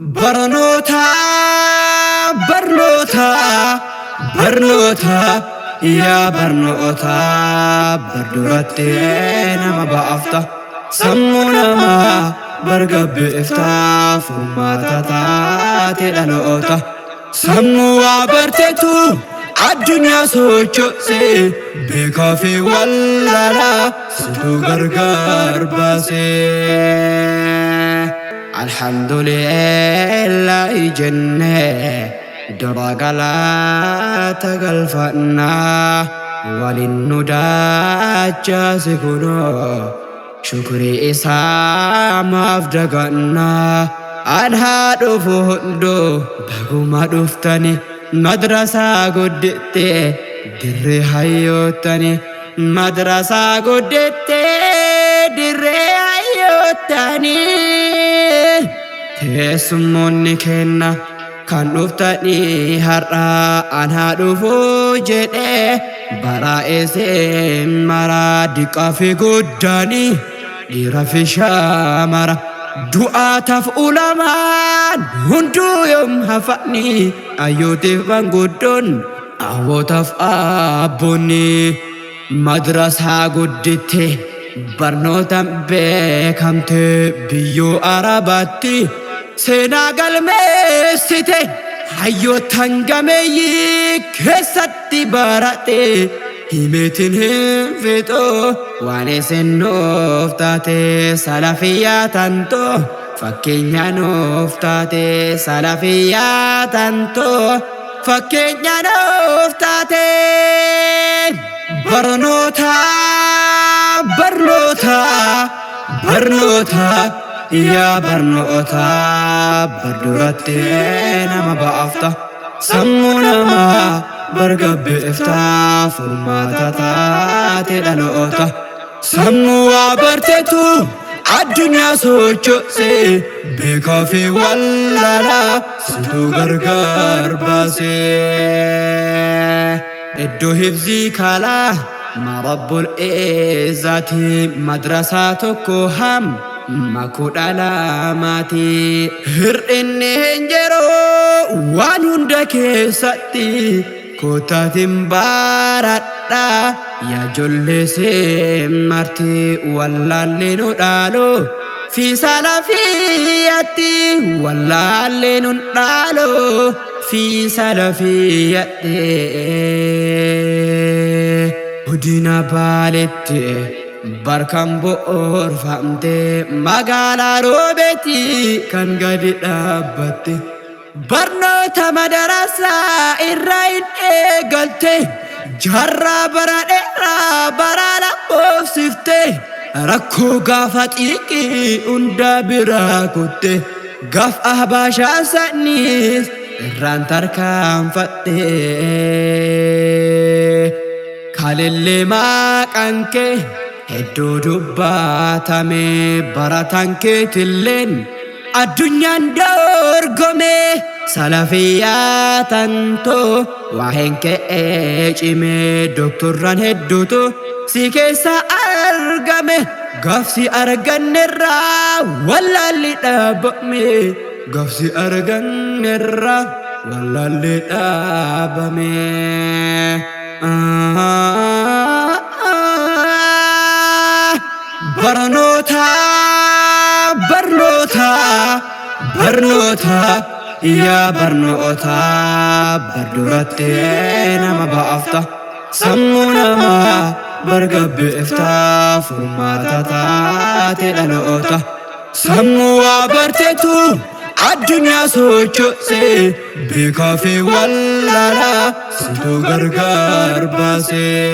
برنوتا برنوتا برنوتا يا برنوتا بردورتي نما بافتا سمونا ما برقب إفتا فما تاتي لنوتا سموا برتتو الدنيا سوچو سي بكافي ولا لا ستو غرغر باسي الحمد لله جنة درقلا تقلفنا وللندى جاسكنا شكري إسام أفدقنا أنها دفهندو بقوما دفتني مدرسة قدت دري حيوتني مدرسة قدت دري حيوتني تسموني كنا كان دفتني هرا أنها دفو جده برائسي مرا دقا في قداني ديرا في شامرا دعا تفعلمان هندو يوم هفاني أيوتي فانقودون أهو تفعبوني مدرسة قدتي برنوتا بكامتي بيو عرباتي سينا قلميستي حيو تنقمي كستي باراتي همتن هنفتو وانسن نفتاتي سلفيا تنتو فكينيا نفتاتي سلفيا تنتو فكينيا نفتاتي برنوتا برنوتا برنوتا يا برنوتا بردورتي نما بافتا سمونا ما برقب إفتا فما تاتي لنوتا سموا برتتو الدنيا سوچو سي بكافي ولا لا ستو غرغر باسي ادو هفزي كالا ما رب الإزات مدرساتكو هم مكود علاماتي هر إني هنجرو وان هندك ستي كوتاتين بارادا يا جل سمرتي ولا لينو دالو في سلفيتي ولا لينو دالو في سلفيتي ودينا بالتي بركم بور فهمتي مقالا روبتي كان قد دابتي برنوتا مدرسة إراين إيقلتي جرى برا لقوف سفتي ركو قافت إيكي اندا براكوتي قاف أهباشا سنيس إران تركان فتي كاللي ما كانكي هدو دباتامي براتانكي تلين الدنيا دورغمي سلفيا تنتو وهنك ايجمي دكتوران هدوتو سيكيسا ارغمي غفسي ارغن الرا ولا اللي دابمي غفسي ارغن الرا ولا اللي دابمي برنوتا برنوتا برنوتا يا برنوتا بردورتي نما بافتا سمونا ما برقب إفتا فما تاتي لنوتا سموا برتتو الدنيا سوچو سي بكافي ولا لا ستو غرغر باسي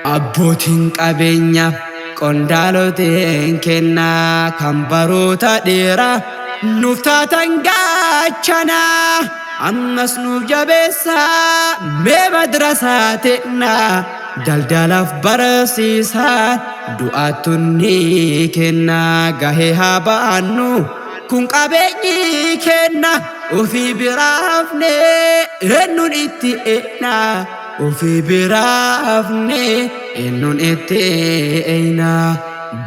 أبوتين قبينيا قندالوتين كنا كمبروتا ديرا نفتا تنقاچنا أمس نوجبسا بمدرساتنا دلدلاف برسيسا دعاتني كنا غهيها بانو كن قبيني كنا وفي برافني هنون اتئنا وفي برافني هنون اتئنا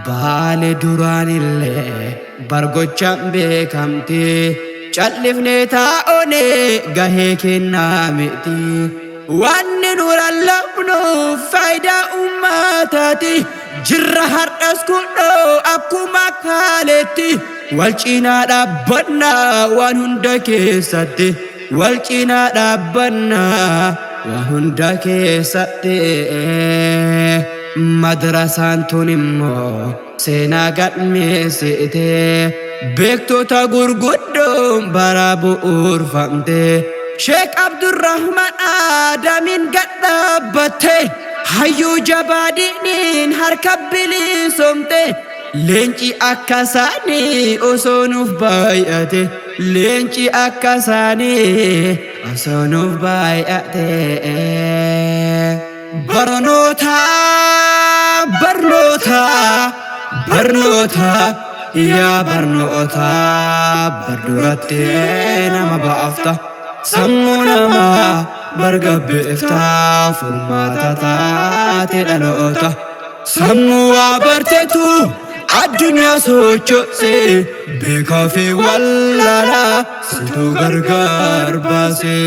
baale duraanillee bargochaan beekamti callifnee taa'onee gahee kennaa miti wanni nu lallabnuuf faayidaa uummataati jirra har'as kunoo akkuma kaaleetti wal cinaa dhaabbannaa waan hunda keessatti wal cinaa dhaabbannaa waan hunda keessatti madrasaan tun immoo seenaa galmeessite beektota gurguddoon bara bu'uurfamte Sheek Abdurrahman Aadamiin gadhaabatte hayyuu jabaadiniin harka bilisoomte leenci akka isaanii osoo nuuf baay'ate leenci akka isaanii osoo nuuf baay'ate barnoota barnoota barnoota yaa barnoota barduratti nama baafta sammuu namaa bargabbeefta furmaata taate dhaloota sammuu waa barteetu addunyaa sochoose beekaa fi wallaalaa situ gargar baase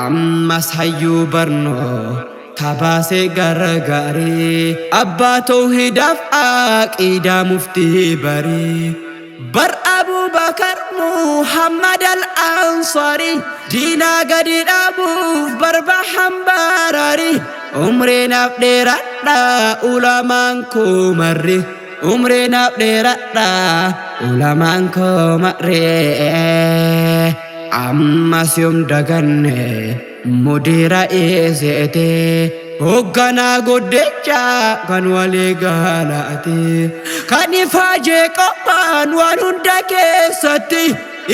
ammas hayyuu barnoota baasee gargaarii abbaa tawhiidaaf aqiidaa muftii barii bar Abubakar Muhammad al-Ansari diinaa gadi dhaabuuf barba hambaraari umreenaaf dheeradha ulamaan koo marri umreenaaf dheeradha ulamaan koo marri ammas yoom daganne mudiira eeseete hoogganaa goddechaa kan walii galaate kan ifaajee qophaan waan hunda keessatti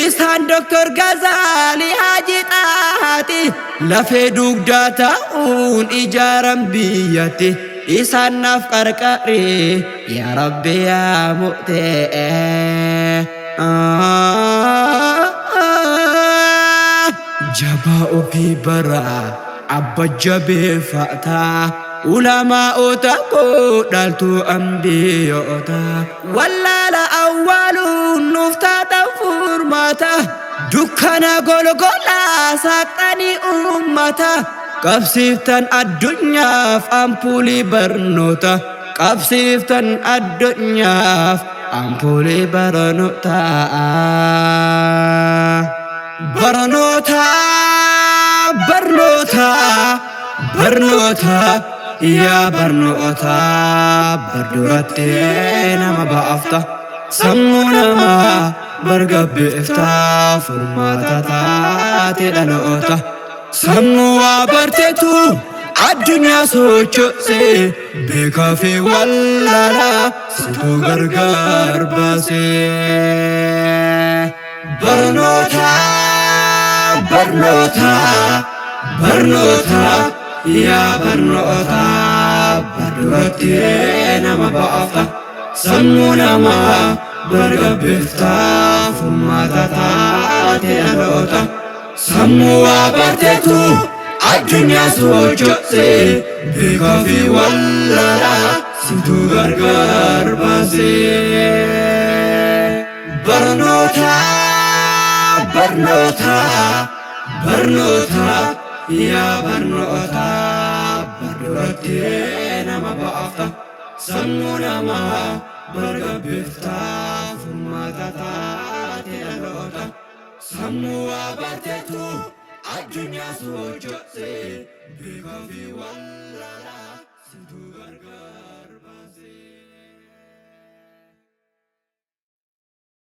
isaan Dr. Gazali Haji Xahaati lafee dugdaa ta'uun ijaaran biyyatti isaan naaf qarqare yaa Rabbi yaa mu'tee jabaa ofii baraa abba jabeeffata ulamaa'oota koo dhaaltuu ambiyoota wallaala awwaaluun nuuf taatan furmaata dukkana golgolaa saaqanii uummata qabsiiftan addunyaaf ampuulii barnoota qabsiiftan addunyaaf ampuulii barnoota barnoota barnoota barnoota yaa barnoota barduratti nama baafta sammuu namaa bargabbeefta furmaata taate dhaloota sammuu waa barteetu addunyaa sochoose beekaa fi wallaalaa situ gargar baase barnoota barnoota barnoota yaa barnoota barduratti nama baafta sammuu namaa bargabbeefta furmaata taate dhaloota sammuu waa barteetu addunyaa sochoose beekaa fi wallaalaa situ gargar baase barnoota barnoota barnoota yaa barnoota barduratti nama baafta sammuu namaa bargabbeefta furmaata taate dhaloota sammuu waa barteetu addunyaa sochoose beekaa fi wallaalaa situ gargar